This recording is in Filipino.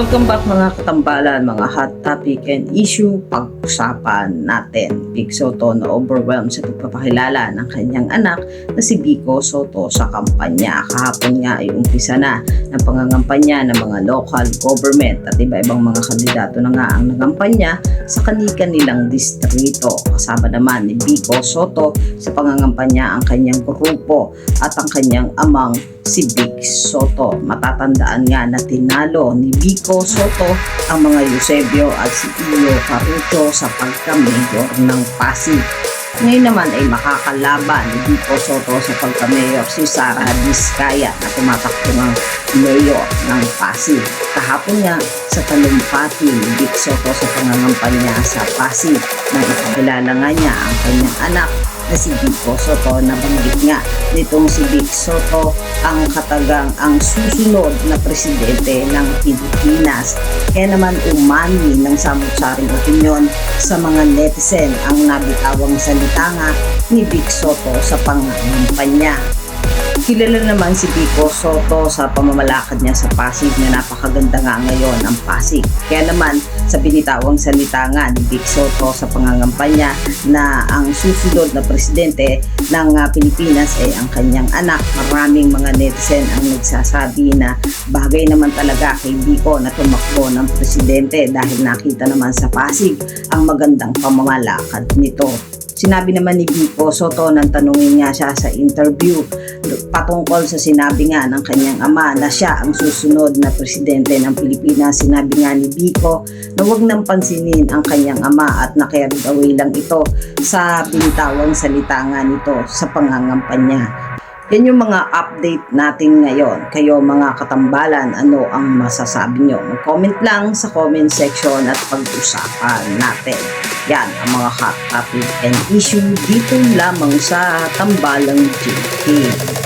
Welcome back mga katambalan, mga hot topic and issue. Pag-usapan natin, Vic Soto na overwhelmed sa pagpapakilala ng kanyang anak na si Vico Soto sa kampanya. Kahapon nga ay umpisa na ng pangangampanya ng mga local government at iba-ibang mga kandidato na nga ang nangampanya sa kani-kanilang distrito. Kasama naman ni Vico Soto sa pangangampanya ang kanyang grupo at ang kanyang amang si Vic Soto. Matatandaan nga na tinalo ni Vico Soto ang mga Eusebio at si Iyo Carucho sa pagka-mayor ng Pasig. Ngayon naman ay makakalaban ni Vico Soto sa pagka-mayor si Sara Diskaya na tumatakbo ng mayor ng Pasig. Kahapon nga sa talumpati ni Vic Soto sa pangangampanya sa Pasig nang ipakilala nga niya ang kanyang anak na si Vico Soto. Nabanggit nga nitong si Vic Soto ang katagang ang susunod na presidente ng Pilipinas. Kaya naman umani ng samut-saring opinyon sa mga netizen ang nabitawang salita nga ni Vic Soto sa pangangampanya. Kilala naman si Vico Soto sa pamamalakad niya sa Pasig na napakaganda nga ngayon ang Pasig. Kaya naman sa binitawang salita nga ni Vic Soto sa pangangampanya na ang susunod na presidente ng Pilipinas ay ang kanyang anak. Maraming mga netizen ang nagsasabi na bagay naman talaga kay Vico na tumakbo ng presidente dahil nakita naman sa Pasig ang magandang pamamalakad nito. Sinabi naman ni Vico Soto nang tanungin nga siya sa interview patungkol sa sinabi nga ng kanyang ama na siya ang susunod na presidente ng Pilipinas. Sinabi nga ni Vico na huwag nang pansinin ang kanyang ama at na-carried away lang ito sa binitawang salita nga nito sa pangangampanya. Yan yung mga update natin ngayon. Kayo mga katambalan, ano ang masasabi nyo? Mag-comment lang sa comment section at pag-usapan natin. Yan ang mga hot topic and issue dito lamang sa Tambalang GK.